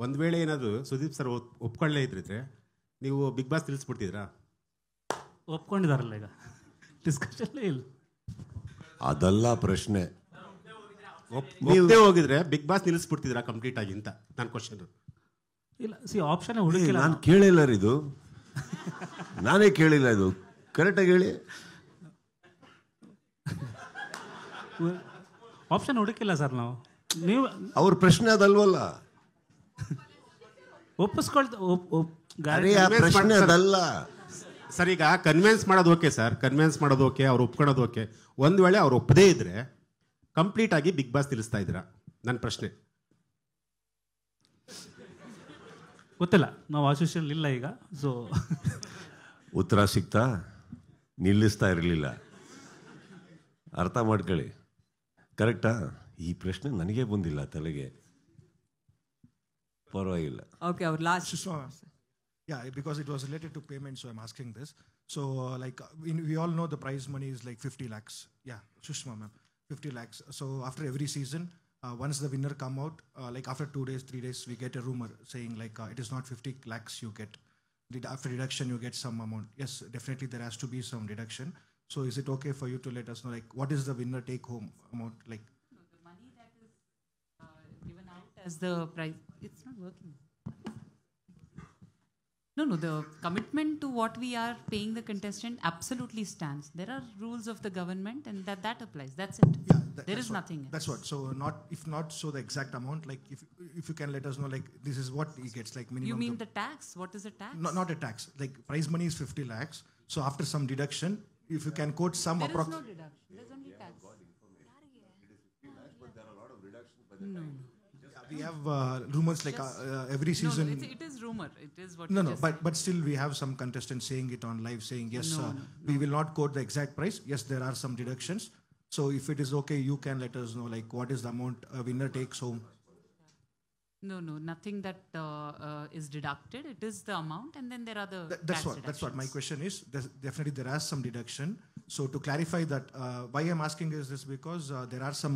ಒಂದು ವೇಳೆ ಏನಾದರೂ ಸುದೀಪ್ ಸರ್ ಒಪ್ಕೊಳ್ಳೇ ಇದ್ರಿದ್ರೆ ನೀವು ಬಿಗ್ ಬಾಸ್ ತಿಳಿಸ್ಬಿಡ್ತಿದ್ರಾ? ಒಪ್ಕೊಂಡಿದಾರಲ್ಲ ಈಗ, ಡಿಸ್ಕಷನ್ಲೇ ಇಲ್ಲ. ಅದಲ್ಲ ಪ್ರಶ್ನೆ. ಒಪ್ಪದೇ ಹೋಗಿದ್ರೆ ಬಿಗ್ ಬಾಸ್ ನಿಲ್ಲಿಸ್ಬಿಡ್ತಿದ್ರಾ ಕಂಪ್ಲೀಟ್ ಆಗಿ ಅಂತ ನನ್ನ ಕ್ವಶನ್. ಇಲ್ಲ, ಆಪ್ಷನ್ ಹುಡುಕಿಲ್ಲ. ನಾನು ಕೇಳಿಲ್ಲ ಇದು, ನಾನೇ ಕೇಳಿಲ್ಲ ಇದು. ಕರೆಕ್ಟಾಗಿ ಹೇಳಿ. ಆಪ್ಷನ್ ಹುಡುಕಿಲ್ಲ ಸರ್ ನಾವು. ನೀವು ಅವ್ರ ಪ್ರಶ್ನೆ ಅದಲ್ವಲ್ಲ. ಪ್ರಶ್ನೆ ಅದಲ್ಲ ಸರ್. ಈಗ ಕನ್ವಿನ್ಸ್ ಮಾಡೋದು ಓಕೆ ಸರ್, ಕನ್ವಿನ್ಸ್ ಮಾಡೋದು ಓಕೆ, ಅವ್ರು ಒಪ್ಕೊಳ್ಳೋದು ಓಕೆ. ಒಂದು ವೇಳೆ ಅವ್ರು ಒಪ್ಪದೇ ಇದ್ರೆ ಕಂಪ್ಲೀಟ್ ಆಗಿ ಬಿಗ್ ಬಾಸ್ ತಿಳಿಸ್ತಾ ಇದ್ದೀರಾ? ನನ್ನ ಪ್ರಶ್ನೆ. ಗೊತ್ತಿಲ್ಲ, ನಾವು ಅಸೋಸಿಯೇಷನ್ ಇಲ್ಲ ಈಗ. ಸೊ ಉತ್ತರ ಸಿಗ್ತಾ ನಿಲ್ಲಿಸ್ತಾ ಇರಲಿಲ್ಲ. ಅರ್ಥ ಮಾಡ್ಕೊಳ್ಳಿ. ಕರೆಕ್ಟಾ? ಈ ಪ್ರಶ್ನೆ ನನಗೆ ಬಂದಿಲ್ಲ ತಲೆಗೆ. ಪರವಾಗಿಲ್ಲ. ಓಕೆ, ಅವ್ರ last. Yeah, because it was related to payment, so I'm asking this. So, like, we all know the prize money is like 50 lakhs. Yeah, Sushma ma'am, 50 lakhs. So, after every season, once the winner come out, like after 2 days, 3 days, we get a rumor saying like it is not 50 lakhs you get. After deduction, you get some amount. Yes, definitely there has to be some deduction. So, is it okay for you to let us know like what is the winner take home amount? Like the money that is given out as the prize, it's not working. No, the commitment to what we are paying the contestant absolutely stands. There are rules of the government and that applies. That's it. Yeah, there is nothing else. That's what. So if not so the exact amount, like if you can let us know like this is what he gets, like minimum. You mean the tax? What is the tax? No, not a tax. Like prize money is 50 lakhs. So after some deduction, if you can quote some there is no deduction. There's only tax. No. We have rumors like every season. No, it is rumor. It is what. No, but still we have some contestants saying it on live, saying yes, we will not quote the exact price. Yes, there are some deductions. So if it is okay, you can let us know like what is the amount a winner takes home. No, nothing that is deducted. It is the amount, and then there are the That's what my question is. Definitely there are some deduction. So to clarify that, why I'm asking is this because there are some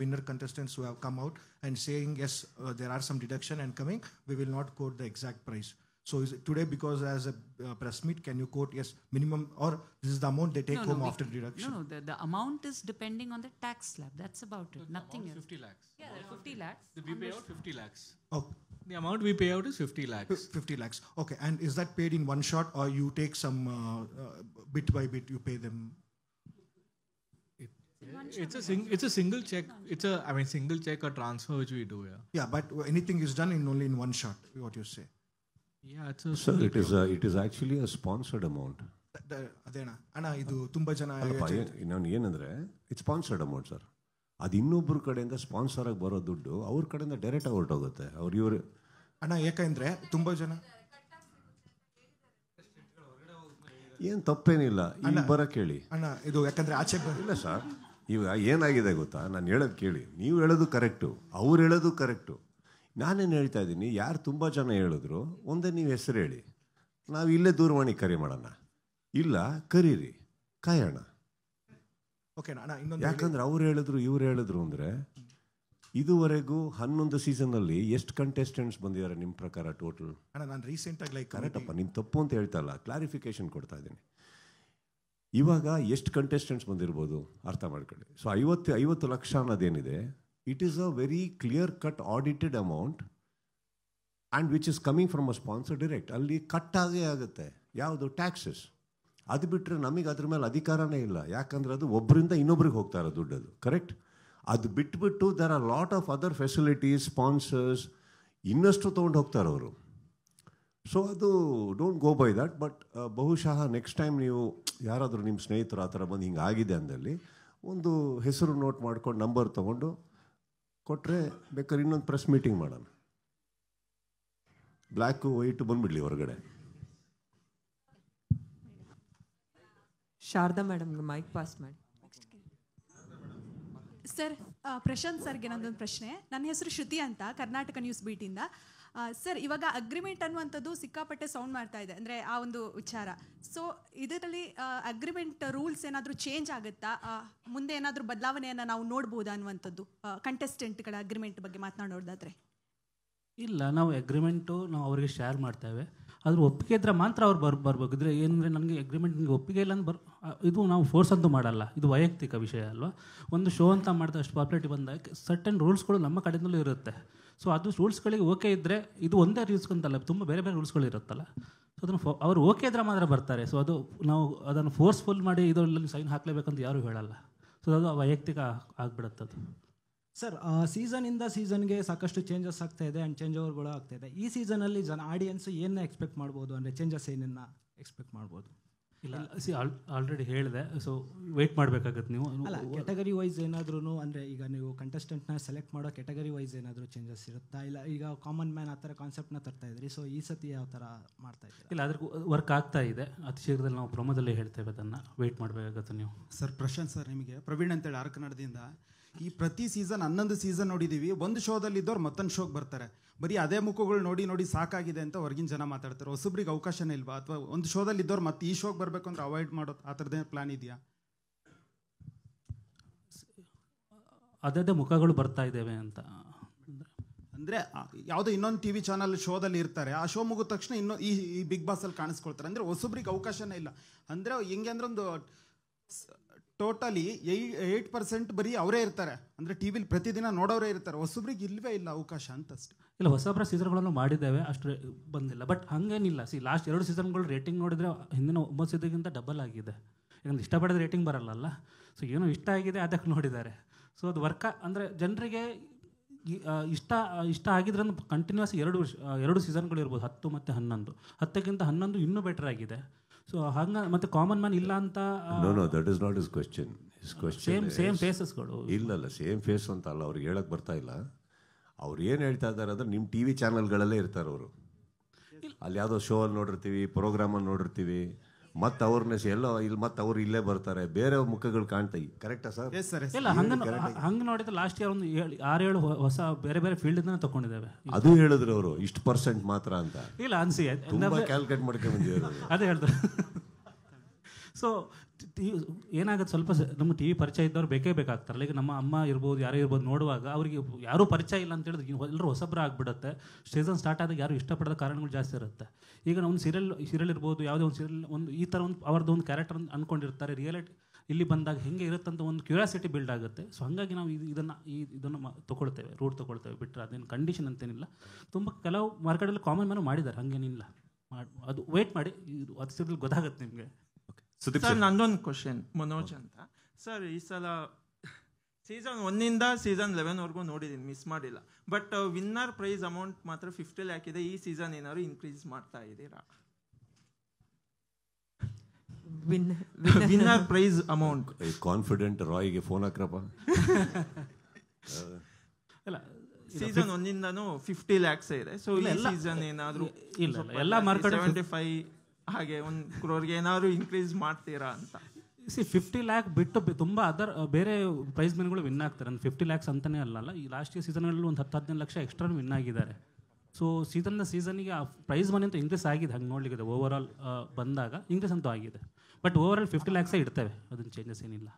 winner contestants who have come out and saying yes, there are some deduction and coming. We will not quote the exact price. So is it today because as a press meet, can you quote yes minimum or this is the amount they take home after deduction? No, the amount is depending on the tax slab. That's about it. Nothing else. 50 lakhs. Yeah, 50 lakhs. We pay out 50 lakhs. Oh. The amount we pay out is 50 lakhs. 50 lakhs. Okay, and is that paid in one shot or you take some bit by bit you pay them? It's a single check. Single check or transfer which we do. Yeah, but anything is done only in one shot. What you say? Yeah, it's Sir, it is actually a sponsored amount. ಅದೇನಾ ಅಣ್ಣ ಇದು ತುಂಬಾ ಜನ ನಾನು ಏನಂದ್ರೆ it's sponsored amount sir. ಅದು ಇನ್ನೊಬ್ಬರ ಕಡೆಯಿಂದ sponsor ಆಗಿ ಬರೋ ದುಡ್ಡು ಅವ್ರ ಕಡೆಯಿಂದ ಡೈರೆಕ್ಟ್ ಆಗಿ ಹೊರಟೋಗುತ್ತೆ. ಇವರು ಅಣ್ಣ ಯಾಕಂದ್ರೆ ತುಂಬಾ ಜನ ಏನು ತಪ್ಪೇನಿಲ್ಲ ಈಗ ಬರಕ್ಕೆ ಹೇಳಿ ಅಣ್ಣ. ಇದು ಯಾಕಂದ್ರೆ ಆಚೆ ಇಲ್ಲ ಸರ್. ಇವಾಗ ಏನಾಗಿದೆ ಗೊತ್ತಾ, ನಾನು ಹೇಳೋದು ಕೇಳಿ. ನೀವು ಹೇಳೋದು ಕರೆಕ್ಟು, ಅವ್ರು ಹೇಳೋದು ಕರೆಕ್ಟು. ನಾನೇನು ಹೇಳ್ತಾ ಇದ್ದೀನಿ, ಯಾರು ತುಂಬ ಜನ ಹೇಳಿದ್ರು ಒಂದೇ ನೀವು ಹೆಸರು ಹೇಳಿ, ನಾವು ಇಲ್ಲೇ ದೂರವಾಣಿ ಕರೆ ಮಾಡೋಣ. ಇಲ್ಲ ಕರೀರಿ, ಕಾಯೋಣ. ಯಾಕಂದ್ರೆ ಅವ್ರು ಹೇಳಿದ್ರು ಇವ್ರು ಹೇಳಿದ್ರು ಅಂದರೆ ಇದುವರೆಗೂ 11 ಸೀಸನ್ನಲ್ಲಿ ಎಷ್ಟು ಕಂಟೆಸ್ಟೆಂಟ್ಸ್ ಬಂದಿದ್ದಾರೆ ನಿಮ್ಮ ಪ್ರಕಾರ ಟೋಟಲ್? ನಾನು ರೀಸೆಂಟಾಗಿ ಲೈಕ್ ಕರೆಕ್ಟಪ್ಪ, ನೀನು ತಪ್ಪು ಅಂತ ಹೇಳ್ತಾ ಇಲ್ಲ, ಕ್ಲಾರಿಫಿಕೇಶನ್ ಕೊಡ್ತಾ ಇದ್ದೀನಿ. ಇವಾಗ ಎಷ್ಟು ಕಂಟೆಸ್ಟೆಂಟ್ಸ್ ಬಂದಿರ್ಬೋದು ಅರ್ಥ ಮಾಡ್ಕೊಳ್ಳಿ. ಸೊ 50 ಲಕ್ಷ ಅನ್ನೋದೇನಿದೆ, it is a very clear cut audited amount and which is coming from a sponsor direct. ಅಲ್ಲಿ ಕಟ್ ಆಗೇ ಆಗುತ್ತೆ. ಯಾವುದು? ಟ್ಯಾಕ್ಸಸ್. ಅದು ಬಿಟ್ಟರೆ ನಮಗೆ ಅದ್ರ ಮೇಲೆ ಅಧಿಕಾರನೇ ಇಲ್ಲ. ಯಾಕಂದರೆ ಅದು ಒಬ್ಬರಿಂದ ಇನ್ನೊಬ್ರಿಗೆ ಹೋಗ್ತಾ ಇರೋ ದುಡ್ಡು ಅದು. ಕರೆಕ್ಟ್? ಅದು ಬಿಟ್ಬಿಟ್ಟು there are lot of other facilities, sponsors ಇನ್ನಷ್ಟು ತೊಗೊಂಡು ಹೋಗ್ತಾರೆ ಅವರು. ಸೊ ಅದು don't go by that. But ಬಹುಶಃ ನೆಕ್ಸ್ಟ್ ಟೈಮ್ ನೀವು ಯಾರಾದರೂ ನಿಮ್ಮ ಸ್ನೇಹಿತರು ಆ ಥರ ಬಂದು ಹಿಂಗೆ ಆಗಿದೆ ಅಂದಲ್ಲಿ ಒಂದು ಹೆಸರು ನೋಟ್ ಮಾಡ್ಕೊಂಡು ನಂಬರ್ ತೊಗೊಂಡು ಕೊಟ್ಟರೆ ಬೇಕಾದ್ರೆ ಇನ್ನೊಂದು ಪ್ರೆಸ್ ಮೀಟಿಂಗ್ ಮಾಡೋಣ. ಬ್ಲ್ಯಾಕು ವೈಟು ಬಂದುಬಿಡ್ಲಿ ಹೊರಗಡೆ. ಶಾರದಾ ಮೇಡಮ್ಗೆ ಮೈಕ್ ಪಾಸ್ ಮಾಡಿ. ಸರ್, ಪ್ರಶಾಂತ್ ಸರ್ಗೆ ನನ್ನದೊಂದು ಪ್ರಶ್ನೆ. ನನ್ನ ಹೆಸರು ಶ್ರುತಿ ಅಂತ, ಕರ್ನಾಟಕ ನ್ಯೂಸ್ ಬೀಟಿಂದ. ಸರ್, ಇವಾಗ ಅಗ್ರಿಮೆಂಟ್ ಅನ್ನುವಂಥದ್ದು ಸಿಕ್ಕಾಪಟ್ಟೆ ಸೌಂಡ್ ಮಾಡ್ತಾ ಇದೆ, ಅಂದರೆ ಆ ಒಂದು ವಿಚಾರ. ಸೊ ಇದರಲ್ಲಿ ಅಗ್ರಿಮೆಂಟ್ ರೂಲ್ಸ್ ಏನಾದರೂ ಚೇಂಜ್ ಆಗುತ್ತಾ? ಮುಂದೆ ಏನಾದರೂ ಬದಲಾವಣೆಯನ್ನು ನಾವು ನೋಡ್ಬೋದಾ ಅನ್ನುವಂಥದ್ದು ಕಂಟೆಸ್ಟೆಂಟ್ಗಳ ಅಗ್ರಿಮೆಂಟ್ ಬಗ್ಗೆ ಮಾತನಾಡೋದಾದ್ರೆ? ಇಲ್ಲ, ನಾವು ಅಗ್ರಿಮೆಂಟು ನಾವು ಅವರಿಗೆ ಶೇರ್ ಮಾಡ್ತೇವೆ. ಅದ್ರ ಒಪ್ಪಿಗೆ ಇದ್ರೆ ಮಾತ್ರ ಅವ್ರು ಬರ್ಬೇಕು. ಇದ್ರೆ ಏನಂದರೆ ನನಗೆ ಅಗ್ರಿಮೆಂಟ್ ನಿಮಗೆ ಒಪ್ಪಿಗೆ ಇಲ್ಲ ಅಂತ ಇದು ನಾವು ಫೋರ್ಸ್ ಅಂತೂ ಮಾಡಲ್ಲ, ಇದು ವೈಯಕ್ತಿಕ ವಿಷಯ ಅಲ್ವಾ. ಒಂದು ಶೋ ಅಂತ ಮಾಡಿದ್ರೆ ಅಷ್ಟು ಪಾಪ್ಯುಲಾರಿಟಿ ಬಂದಾಗ ಸರ್ಟನ್ ರೂಲ್ಸ್ಗಳು ನಮ್ಮ ಕಡೆಯಿಂದಲೂ ಇರುತ್ತೆ. ಸೊ ಅದು ರೂಲ್ಸ್ಗಳಿಗೆ ಓಕೆ ಇದ್ದರೆ, ಇದು ಒಂದೇ ರೂಲ್ಸ್ ಅಂತಲ್ಲ, ತುಂಬ ಬೇರೆ ಬೇರೆ ರೂಲ್ಸ್ಗಳು ಇರುತ್ತಲ್ಲ. ಸೊ ಅದನ್ನು ಅವರು ಓಕೆ ಇದ್ರೆ ಮಾತ್ರ ಬರ್ತಾರೆ. ಸೊ ಅದು ನಾವು ಅದನ್ನು ಫೋರ್ಸ್ಫುಲ್ ಮಾಡಿ ಇದರಲ್ಲಿ ಸೈನ್ ಹಾಕಲೇಬೇಕಂತ ಯಾರೂ ಹೇಳಲ್ಲ. ಸೊ ಅದು ವೈಯಕ್ತಿಕ ಆಗಿಬಿಡುತ್ತೆ ಅದು. ಸರ್, ಸೀಸನಿಂದ ಸೀಸನ್ಗೆ ಸಾಕಷ್ಟು ಚೇಂಜಸ್ ಆಗ್ತಾ ಇದೆ ಆ್ಯಂಡ್ ಚೇಂಜ್ ಓವರ್ಗಳು ಆಗ್ತಾ ಇದೆ. ಈ ಸೀಸನಲ್ಲಿ ಆಡಿಯನ್ಸ್ ಏನನ್ನ ಎಕ್ಸ್ಪೆಕ್ಟ್ ಮಾಡ್ಬೋದು, ಅಂದರೆ ಚೇಂಜಸ್ ಏನನ್ನ ಎಕ್ಸ್ಪೆಕ್ಟ್ ಮಾಡ್ಬೋದು? ಇಲ್ಲ, ಆಲ್ರೆಡಿ ಹೇಳಿದೆ. ಸೊ ವೆಯ್ಟ್ ಮಾಡಬೇಕಾಗತ್ತೆ ನೀವು. ಅಲ್ಲ, ಕ್ಯಾಟಗರಿ ವೈಸ್ ಏನಾದ್ರೂ, ಅಂದರೆ ಈಗ ನೀವು ಕಂಟೆಸ್ಟೆಂಟ್ನ ಸೆಲೆಕ್ಟ್ ಮಾಡೋ ಕ್ಯಾಟಗರಿ ವೈಸ್ ಏನಾದರೂ ಚೇಂಜಸ್ ಇರುತ್ತಾ? ಇಲ್ಲ ಈಗ ಕಾಮನ್ ಮ್ಯಾನ್ ಆ ಥರ ಕಾನ್ಸೆಪ್ಟ್ನ ತರ್ತಾ ಇದ್ರಿ, ಸೊ ಈ ಸತಿ ಯಾವ ಥರ ಮಾಡ್ತಾ ಇದ್ದೀರಾ? ಇಲ್ಲ, ಅದ್ರ ವರ್ಕ್ ಆಗ್ತಾ ಇದೆ. ಅತಿ ಶೀಘ್ರದಲ್ಲಿ ನಾವು ಪ್ರೊಮೋದಲ್ಲಿ ಹೇಳ್ತೇವೆ, ಅದನ್ನು ವೆಯ್ಟ್ ಮಾಡಬೇಕಾಗತ್ತೆ ನೀವು. ಸರ್, ಪ್ರಶಾಂತ್ ಸರ್, ನಿಮಗೆ ಪ್ರವೀಣ್ ಅಂತೇಳಿ ಆರ್ ಕನ್ನಡದಿಂದ. ಈ ಪ್ರತಿ ಸೀಸನ್ 11 ಸೀಸನ್ ನೋಡಿದ್ದೀವಿ. ಒಂದು ಶೋದಲ್ಲಿ ಇದ್ದವ್ರು ಮತ್ತೊಂದು ಶೋಗೆ ಬರ್ತಾರೆ. ಬರೀ ಅದೇ ಮುಖಗಳು ನೋಡಿ ನೋಡಿ ಸಾಕಾಗಿದೆ ಅಂತ ಹೊರಗಿನ ಜನ ಮಾತಾಡ್ತಾರೆ. ಹೊಸಬ್ರಿಗೆ ಅವಕಾಶನೇ ಇಲ್ವಾ? ಅಥವಾ ಒಂದು ಶೋದಲ್ಲಿ ಇದ್ದವ್ರು ಮತ್ತೆ ಈ ಶೋಗೆ ಬರಬೇಕು ಅಂದ್ರೆ ಅವಾಯ್ಡ್ ಮಾಡೋದು ಆ ಥರದೇ ಪ್ಲಾನ್ ಇದೆಯಾ? ಅದೇ ಮುಖಗಳು ಬರ್ತಾ ಇದ್ದೇವೆ ಅಂತ ಅಂದರೆ ಯಾವುದೋ ಇನ್ನೊಂದು TV ಚಾನಲ್ ಶೋದಲ್ಲಿ ಇರ್ತಾರೆ, ಆ ಶೋ ಮುಗಿದ ತಕ್ಷಣ ಈ ಬಿಗ್ ಬಾಸಲ್ಲಿ ಕಾಣಿಸ್ಕೊಳ್ತಾರೆ. ಅಂದರೆ ಹೊಸಬ್ರಿಗೆ ಅವಕಾಶನೇ ಇಲ್ಲ. ಅಂದರೆ ಹೆಂಗೆ ಅಂದ್ರೆ ಒಂದು ಟೋಟಲಿ 8% ಬರೀ ಅವರೇ ಇರ್ತಾರೆ. ಅಂದರೆ ಟಿವಿಲಿ ಪ್ರತಿದಿನ ನೋಡೋರೇ ಇರ್ತಾರೆ. ಹೊಸಬ್ರಿಗೆ ಇಲ್ಲವೇ ಇಲ್ಲ ಅವಕಾಶ ಅಂತ ಅಷ್ಟೇ. ಇಲ್ಲ, ಹೊಸಬ್ರ ಸೀಸನ್ಗಳನ್ನು ಮಾಡಿದ್ದೇವೆ, ಅಷ್ಟು ಬಂದಿಲ್ಲ. ಬಟ್ ಹಾಗೇನಿಲ್ಲ. ಲಾಸ್ಟ್ 2 ಸೀಸನ್ಗಳು ರೇಟಿಂಗ್ ನೋಡಿದರೆ ಹಿಂದಿನ 9 ಸೀಸನ್ಗಿಂತ ಡಬಲ್ ಆಗಿದೆ. ಯಾಕಂದ್ರೆ ಇಷ್ಟಪಡೋದು ರೇಟಿಂಗ್ ಬರಲ್ಲ. ಸೊ ಏನೋ ಇಷ್ಟ ಆಗಿದೆ ಅದಕ್ಕೆ ನೋಡಿದ್ದಾರೆ. ಸೊ ಅದು ಅಂದರೆ ಜನರಿಗೆ ಇಷ್ಟ ಆಗಿದ್ರೆ ಕಂಟಿನ್ಯೂಸ್ 2 ಸೀಸನ್ಗಳು ಇರ್ಬೋದು, 10 ಮತ್ತು 11. 10ಕ್ಕಿಂತ 11 ಇನ್ನೂ ಬೆಟರ್ ಆಗಿದೆ. ಸೊ ಹಂಗೆ ಮತ್ತೆ ಕಾಮನ್ ಮ್ಯಾನ್ ಇಲ್ಲ ಅಂತ. No that is not his question. Same ಫೇಸಸ್ಗಳು. ಇಲ್ಲ, ಸೇಮ್ ಫೇಸ್ ಅಂತ ಅಲ್ಲ, ಅವ್ರಿಗೆ ಹೇಳಕ್ ಬರ್ತಾ ಇಲ್ಲ. ಅವ್ರು ಏನು ಹೇಳ್ತಾ ಇದ್ದಾರೆ ಅಂದ್ರೆ ನಿಮ್ಮ TV ಚಾನಲ್ಗಳಲ್ಲೇ ಇರ್ತಾರೆ ಅವರು. ಅಲ್ಲಿ ಯಾವುದೋ ಶೋ ಅಲ್ಲಿ ನೋಡಿರ್ತೀವಿ, ಪ್ರೋಗ್ರಾಮಲ್ಲಿ ನೋಡಿರ್ತೀವಿ, ಮತ್ತೆ ಅವ್ರನ್ನ ಎಲ್ಲೋ ಇಲ್ಲಿ ಮತ್ತೆ ಅವ್ರು ಇಲ್ಲೇ ಬರ್ತಾರೆ, ಬೇರೆ ಮುಖಗಳು ಕಾಣ್ತಾಯಿ. ಕರೆಕ್ಟಾ ಸರ್? ಇಲ್ಲ, ಹಂಗೆ ನೋಡಿದ್ರೆ ಲಾಸ್ಟ್ ಇಯರ್ ಒಂದು 6-7 ಹೊಸ ಬೇರೆ ಬೇರೆ ಫೀಲ್ಡ್ ತಗೊಂಡಿದ್ದೇವೆ. ಅದು ಹೇಳಿದ್ರು ಅವರು ಇಷ್ಟು % ಮಾತ್ರ ಅಂತ. ಇಲ್ಲ, ಅನ್ಸಿ ತುಂಬಾ ಕ್ಯಾಲ್ಕುಲೇಟ್ ಮಾಡ್ಕೊಂಡ್ಬಂದಿದ್ದಾರೆ. ಅದೇ ಹೇಳಿದ್ರು. ಸೊ ಏನಾಗುತ್ತೆ, ಸ್ವಲ್ಪ ನಮ್ಮ TV ಪರಿಚಯ ಇದ್ದವ್ರು ಬೇಕೇ ಬೇಕಾಗ್ತಾರಲ್ಲ. ಈಗ ನಮ್ಮ ಅಮ್ಮ ಇರ್ಬೋದು, ಯಾರೇ ಇರ್ಬೋದು, ನೋಡುವಾಗ ಅವ್ರಿಗೆ ಯಾರೂ ಪರಿಚಯ ಇಲ್ಲ ಅಂತ ಹೇಳಿದ್ರೆ ಎಲ್ಲರೂ ಹೊಸಬ್ರ ಆಗಿಬಿಡುತ್ತೆ. ಸೀಸನ್ ಸ್ಟಾರ್ಟ್ ಆದಾಗ ಯಾರು ಇಷ್ಟಪಡೋದ ಕಾರಣಗಳು ಜಾಸ್ತಿ ಇರುತ್ತೆ. ಈಗ ಒಂದು ಸೀರಿಯಲ್ ಇರ್ಬೋದು, ಯಾವುದೇ ಒಂದು ಸೀರಿಯಲ್ ಈ ಥರ ಅವ್ರದ್ದು ಒಂದು ಕ್ಯಾರೆಕ್ಟರ್ ಅಂದ್ಕೊಂಡಿರ್ತಾರೆ. ರಿಯಾಲಿಟಿ ಇಲ್ಲಿ ಬಂದಾಗ ಹೆಂಗೆ ಇರುತ್ತೆ ಅಂತ ಒಂದು ಕ್ಯೂರಿಯಾಸಿಟಿ ಬಿಲ್ಡ್ ಆಗುತ್ತೆ. ಸೊ ಹಾಗಾಗಿ ನಾವು ಇದನ್ನು ತೊಗೊಳ್ತೇವೆ, ರೂಟ್ ತೊಗೊಳ್ತೇವೆ. ಬಿಟ್ಟರೆ ಅದೇನು ಕಂಡೀಷನ್ ಅಂತೇನಿಲ್ಲ. ತುಂಬ ಕೆಲವು ಮಾರ್ಕೆಟಲ್ಲಿ ಕಾಮನ್ ಮ್ಯಾನು ಮಾಡಿದ್ದಾರೆ, ಹಾಗೇನಿಲ್ಲ. ಅದು ವೆಯ್ಟ್ ಮಾಡಿ, ಅದು ಸೀರಿಯಲ್ ಗೊತ್ತಾಗುತ್ತೆ ನಿಮಗೆ. ಸರ್, ನಂದೊಂದು ಕ್ವಶನ್ ಮನೋಜ್ ಅಂತ. ಸರ್, ಈ ಸಲ ಸೀಸನ್ 1 ಸೀಸನ್ 11 ನೋಡಿದ್ದೀನಿ, ಮಿಸ್ ಮಾಡಿಲ್ಲ. ಬಟ್ ವಿನ್ನರ್ ಪ್ರೈಸ್ ಅಮೌಂಟ್ ಮಾತ್ರ 50 lakh ಇದೆ. ಈ ಸೀಸನ್ ಏನಾದ್ರು ಇನ್ಕ್ರೀಸ್ ಮಾಡ್ತಾ ಇದ್ದೀರಾ? Winner prize amount. ಕಾನ್ಫಿಡೆಂಟ್ ರಾಯ್ಗೆ ಫೋನ್ ಹಾಕ್ರಪ್ಪ. ಇಲ್ಲ, ಸೀಸನ್ 1 50 lakhs ಇದೆ. ಸೊ ಈ ಸೀಸನ್ ಏನಾದ್ರು ಎಲ್ಲ ಮಾರ್ಕೆಟ್ 75 ಹಾಗೆ 1 crore ಏನಾದ್ರು ಇನ್ಕ್ರೀಸ್ ಮಾಡ್ತೀರಾ ಅಂತ? 50 lakh ಬಿಟ್ಟು ತುಂಬ ಬೇರೆ ಪ್ರೈಸ್ ಮನಿಗಳು ವಿನ್ ಆಗ್ತಾರೆ. 50 lakhs ಅಂತಲೇ ಅಲ್ಲ. ಈ ಲಾಸ್ಟ್ ಇಯರ್ ಸೀಸನ್ಗಳಲ್ಲಿ ಒಂದು 10-15 ಲಕ್ಷ ಎಕ್ಸ್ಟ್ರಾ ವಿನ್ ಆಗಿದ್ದಾರೆ. ಸೊ ಸೀಸನ್ಗೆ ಆ ಪ್ರೈಸ್ ಮನಿ ಅಂತ ಇನ್ಕ್ರೀಸ್ ಆಗಿದೆ. ಹಂಗೆ ನೋಡ್ಲಿಕ್ಕೆ ಓವರ್ ಆಲ್ ಬಂದಾಗ ಇನ್ಕ್ರೀಸ್ ಅಂತೂ ಆಗಿದೆ. ಬಟ್ ಓವರ್ ಆಲ್ 50 lakhs ಇಡ್ತೇವೆ, ಅದನ್ನು ಚೇಂಜಸ್ ಏನಿಲ್ಲ.